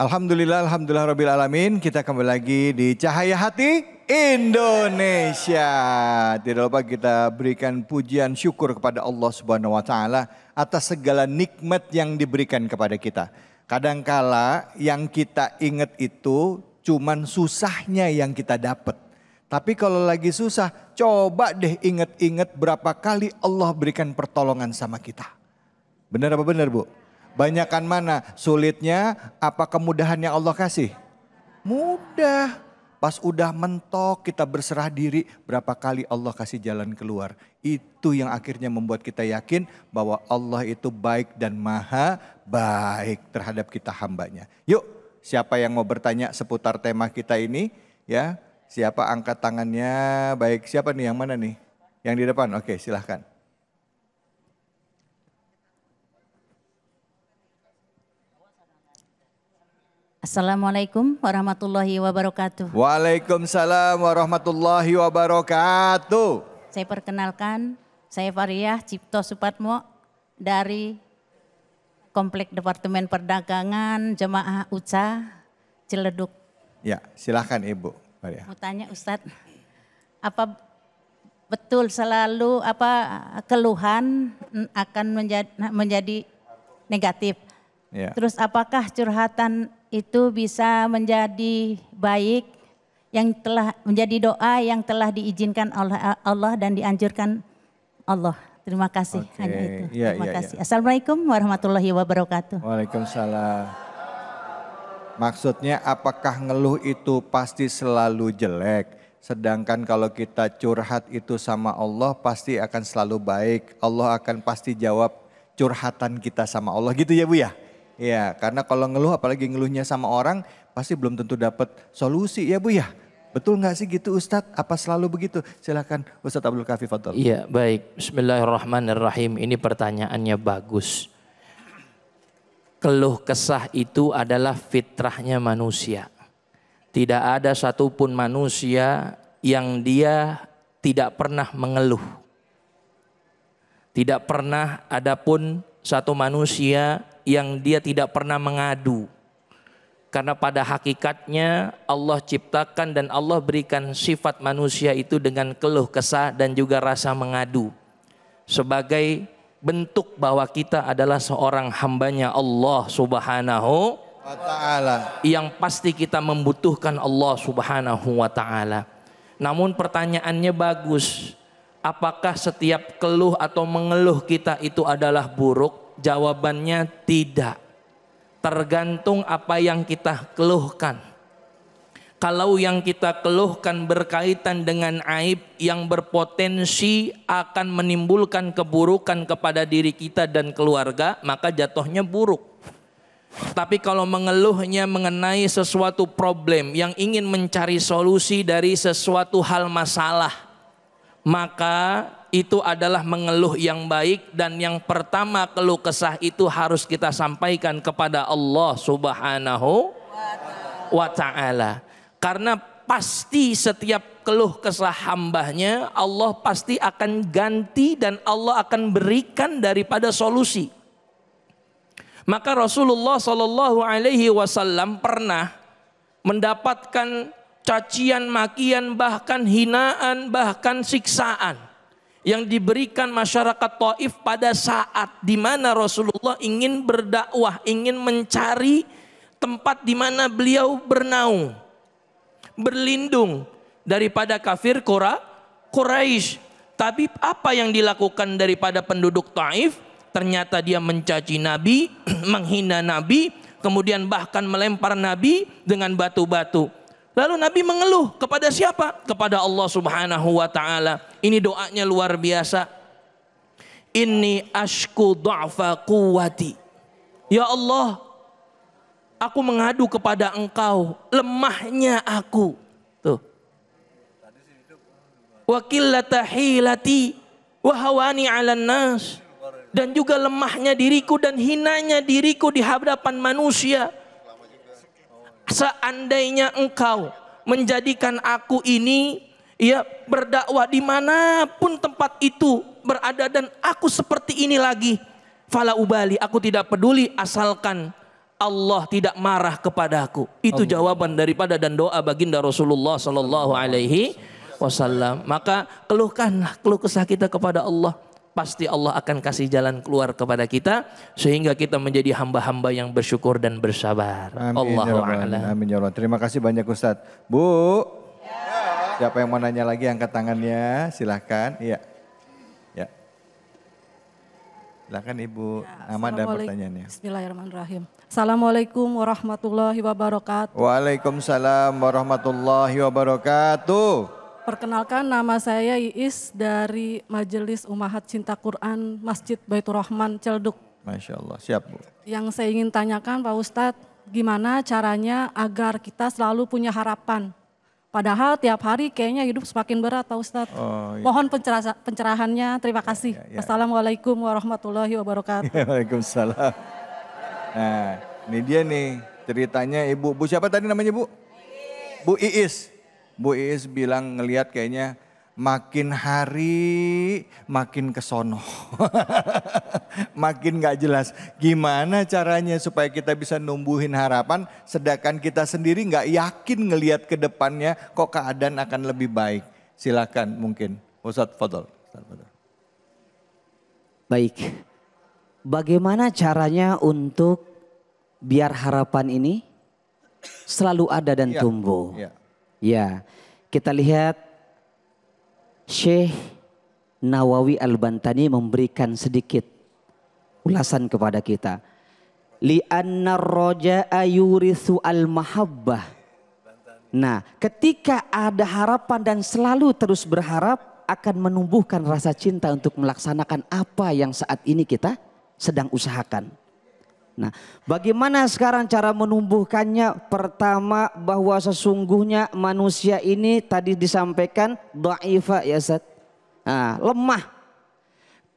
Alhamdulillah, alhamdulillah rabbil alamin. Kita kembali lagi di Cahaya Hati Indonesia. Tidak lupa kita berikan pujian syukur kepada Allah Subhanahu wa taala atas segala nikmat yang diberikan kepada kita. Kadangkala yang kita ingat itu cuman susahnya yang kita dapat. Tapi kalau lagi susah, coba deh ingat-ingat berapa kali Allah berikan pertolongan sama kita. Benar apa benar, Bu? Banyakan mana? Sulitnya apa kemudahan yang Allah kasih? Mudah. Pas udah mentok kita berserah diri, berapa kali Allah kasih jalan keluar. Itu yang akhirnya membuat kita yakin bahwa Allah itu baik dan maha baik terhadap kita hambanya. Yuk, siapa yang mau bertanya seputar tema kita ini? Ya, siapa angkat tangannya? Baik, siapa nih, yang mana nih? Yang di depan, oke silahkan. Assalamualaikum warahmatullahi wabarakatuh. Waalaikumsalam warahmatullahi wabarakatuh. Saya perkenalkan, saya Fariyah Cipto Supatmo dari Komplek Departemen Perdagangan Jemaah UCA Ciledug. Ya, silahkan Ibu Fariyah. Mau tanya Ustadz, apa betul selalu keluhan akan menjadi negatif? Ya. Terus apakah curhatan itu bisa menjadi baik yang telah menjadi doa yang telah diizinkan oleh Allah dan dianjurkan Allah? Terima kasih. Oke. Hanya itu. Ya, Terima ya, kasih. ya. Assalamualaikum warahmatullahi wabarakatuh. Waalaikumsalam. Maksudnya apakah ngeluh itu pasti selalu jelek? Sedangkan kalau kita curhat itu sama Allah pasti akan selalu baik. Allah akan pasti jawab curhatan kita sama Allah, gitu ya Bu ya? Ya, karena kalau ngeluh apalagi ngeluhnya sama orang pasti belum tentu dapat solusi ya Bu ya. Betul nggak sih gitu Ustadz? Apa selalu begitu? Silakan Ustadz Abdul Kafi, fadhol. Iya, baik. Bismillahirrahmanirrahim. Ini pertanyaannya bagus. Keluh kesah itu adalah fitrahnya manusia. Tidak ada satupun manusia yang dia tidak pernah mengeluh. Tidak pernah ada pun satu manusia yang dia tidak pernah mengadu. Karena pada hakikatnya Allah ciptakan dan Allah berikan sifat manusia itu dengan keluh kesah dan juga rasa mengadu. Sebagai bentuk bahwa kita adalah seorang hambanya Allah Subhanahu wa ta'ala. Yang pasti kita membutuhkan Allah Subhanahu wa ta'ala. Namun pertanyaannya bagus. Apakah setiap keluh atau mengeluh kita itu adalah buruk? Jawabannya tidak. Tergantung apa yang kita keluhkan. Kalau yang kita keluhkan berkaitan dengan aib yang berpotensi akan menimbulkan keburukan kepada diri kita dan keluarga, maka jatuhnya buruk. Tapi kalau mengeluhnya mengenai sesuatu problem yang ingin mencari solusi dari sesuatu hal masalah, maka itu adalah mengeluh yang baik. Dan yang pertama keluh kesah itu harus kita sampaikan kepada Allah Subhanahu wa ta'ala. Karena pasti setiap keluh kesah hambanya Allah pasti akan ganti dan Allah akan berikan daripada solusi. Maka Rasulullah SAW pernah mendapatkan cacian, makian, bahkan hinaan, bahkan siksaan yang diberikan masyarakat Taif pada saat di mana Rasulullah ingin berdakwah, ingin mencari tempat di mana beliau bernaung, berlindung daripada kafir Quraisy. Tapi apa yang dilakukan daripada penduduk Taif? Ternyata dia mencaci Nabi, menghina Nabi, kemudian bahkan melempar Nabi dengan batu-batu. Lalu Nabi mengeluh kepada siapa? Kepada Allah Subhanahu wa ta'ala. Ini doanya luar biasa. Inni ashku du'afa quwwati. Ya Allah, aku mengadu kepada Engkau lemahnya aku. Tuh. Wa qillata hilati wa hawani 'alan nas. Dan juga lemahnya diriku dan hinanya diriku di hadapan manusia. Seandainya Engkau menjadikan aku ini ya berdakwah dimanapun tempat itu berada dan aku seperti ini lagi, fala ubali, aku tidak peduli asalkan Allah tidak marah kepadaku? Itu jawaban daripada dan doa baginda Rasulullah sallallahu alaihi wasallam. Maka keluhkanlah keluh kesah kita kepada Allah. Pasti Allah akan kasih jalan keluar kepada kita sehingga kita menjadi hamba-hamba yang bersyukur dan bersabar. Allahu a'lam. Amin ya Allah. Terima kasih banyak Ustadz. Bu, siapa yang mau nanya lagi angkat tangannya? Silahkan. Iya. Ya. Silahkan Ibu, nama dan pertanyaannya. Bismillahirrahmanirrahim. Assalamualaikum warahmatullahi wabarakatuh. Waalaikumsalam warahmatullahi wabarakatuh. Perkenalkan, nama saya Iis dari Majelis Ummahat Cinta Quran Masjid Baitur Rahman Celduk. Masya Allah, siap Bu. Yang saya ingin tanyakan Pak Ustadz, gimana caranya agar kita selalu punya harapan? Padahal tiap hari kayaknya hidup semakin berat Pak Ustadz. Oh, iya. Mohon pencerahannya, terima kasih. Ya. Assalamualaikum warahmatullahi wabarakatuh. Waalaikumsalam. Nah, ini dia nih ceritanya Ibu. Bu siapa tadi namanya Bu? Bu Iis. Bu Iis bilang ngelihat kayaknya makin hari makin kesono. Makin gak jelas. Gimana caranya supaya kita bisa numbuhin harapan sedangkan kita sendiri gak yakin ngelihat ke depannya kok keadaan akan lebih baik. Silakan mungkin Ustadz Fadol. Baik, bagaimana caranya untuk biar harapan ini selalu ada dan tumbuh? Ya, kita lihat Syekh Nawawi Al-Bantani memberikan sedikit ulasan kepada kita. Li'anna roja'a yurithu al-mahabbah. Nah, ketika ada harapan dan selalu terus berharap akan menumbuhkan rasa cinta untuk melaksanakan apa yang saat ini kita sedang usahakan. Nah, bagaimana sekarang cara menumbuhkannya? Pertama, bahwa sesungguhnya manusia ini tadi disampaikan dha'ifa ya Ustaz. Nah, lemah.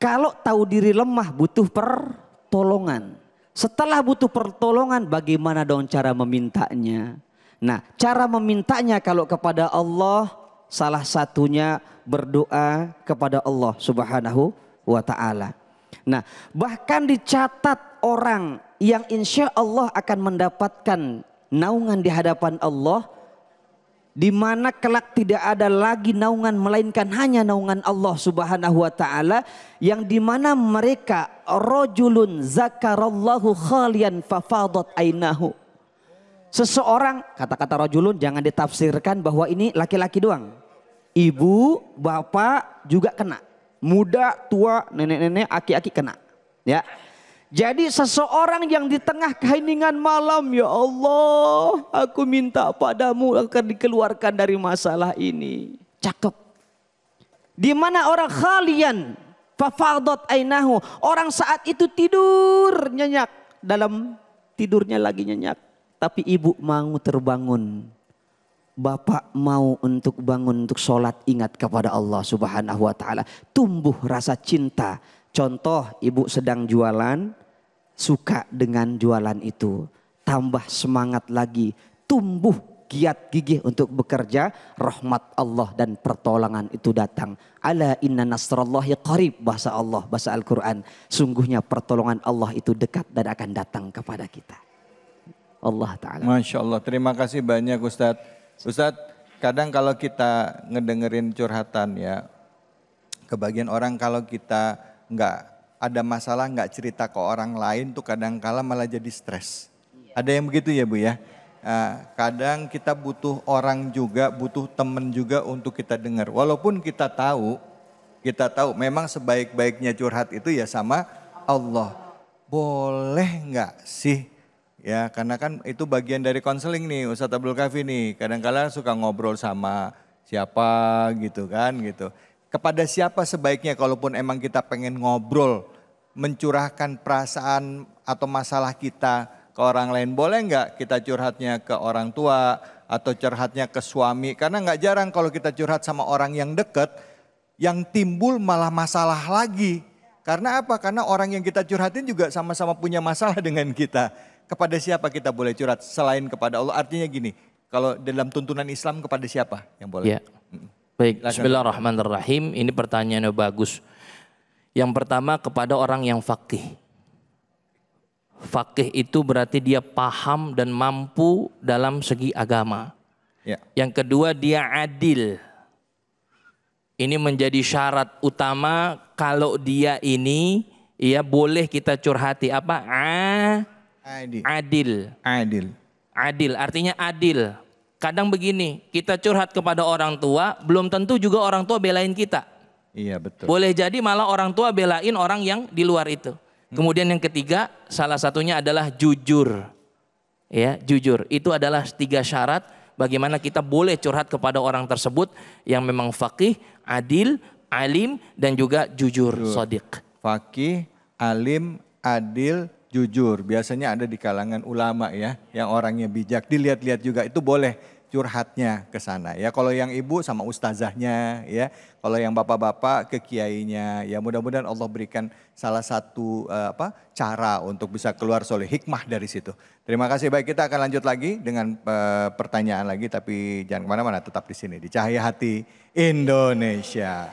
Kalau tahu diri lemah butuh pertolongan. Setelah butuh pertolongan, bagaimana dong cara memintanya? Nah, cara memintanya kalau kepada Allah salah satunya berdoa kepada Allah Subhanahu wa taala. Nah, bahkan dicatat orang yang insya Allah akan mendapatkan naungan di hadapan Allah, di mana kelak tidak ada lagi naungan melainkan hanya naungan Allah Subhanahu wa taala, yang di mana mereka rajulun zakarallahu khalian fafadat ainahu. Seseorang, kata-kata rajulun jangan ditafsirkan bahwa ini laki-laki doang. Ibu, bapak juga kena. Muda, tua, nenek-nenek, aki-aki kena. Ya. Jadi seseorang yang di tengah keheningan malam, ya Allah, aku minta padamu agar dikeluarkan dari masalah ini. Cakep. Di mana orang khalian, fafadat ainahu, orang saat itu tidur nyenyak, dalam tidurnya lagi nyenyak, tapi ibu mau terbangun. Bapak mau untuk bangun untuk sholat, ingat kepada Allah Subhanahu wa taala. Tumbuh rasa cinta. Contoh, ibu sedang jualan, suka dengan jualan itu. Tambah semangat lagi. Tumbuh giat gigih untuk bekerja. Rahmat Allah dan pertolongan itu datang. Ala inna nasrallahi qarib, bahasa Allah, bahasa Al-Quran. Sungguhnya pertolongan Allah itu dekat dan akan datang kepada kita. Allah Ta'ala. Masya Allah, terima kasih banyak Ustadz. Ustadz, kadang kalau kita ngedengerin curhatan ya, kebagian orang kalau kita nggak ada masalah nggak cerita ke orang lain tuh kadang kala malah jadi stres. Ada yang begitu ya Bu ya. Kadang kita butuh orang juga, butuh temen juga untuk kita dengar. Walaupun kita tahu memang sebaik-baiknya curhat itu ya sama Allah. Boleh nggak sih? Ya karena kan itu bagian dari konseling nih Ustadz Abdul Kafi nih. Kadang-kadang suka ngobrol sama siapa gitu kan gitu. Kepada siapa sebaiknya kalaupun emang kita pengen ngobrol. Mencurahkan perasaan atau masalah kita ke orang lain. Boleh nggak kita curhatnya ke orang tua atau curhatnya ke suami. Karena nggak jarang kalau kita curhat sama orang yang deket. Yang timbul malah masalah lagi. Karena apa? Karena orang yang kita curhatin juga sama-sama punya masalah dengan kita. Kepada siapa kita boleh curhat selain kepada Allah? Artinya gini, kalau dalam tuntunan Islam kepada siapa yang boleh? Ya. Baik, bismillahirrahmanirrahim. Ini pertanyaannya bagus. Yang pertama kepada orang yang faqih. Faqih itu berarti dia paham dan mampu dalam segi agama. Ya. Yang kedua dia adil. Ini menjadi syarat utama kalau dia ini ya boleh kita curhati apa? Adil. Adil artinya adil. Kadang begini, kita curhat kepada orang tua, belum tentu juga orang tua belain kita. Iya betul. Boleh jadi malah orang tua belain orang yang di luar itu. Kemudian yang ketiga, salah satunya adalah jujur. Ya, jujur. Itu adalah 3 syarat bagaimana kita boleh curhat kepada orang tersebut yang memang faqih, adil, alim, dan juga jujur. Shadiq. Faqih, alim, adil, jujur. Biasanya ada di kalangan ulama ya, yang orangnya bijak. Dilihat-lihat juga itu boleh curhatnya ke sana ya. Kalau yang ibu sama ustazahnya ya, kalau yang bapak-bapak ke kiainya. Ya mudah-mudahan Allah berikan salah satu cara untuk bisa keluar soleh, hikmah dari situ. Terima kasih. Baik, kita akan lanjut lagi dengan pertanyaan lagi, tapi jangan kemana-mana, tetap di sini di Cahaya Hati Indonesia.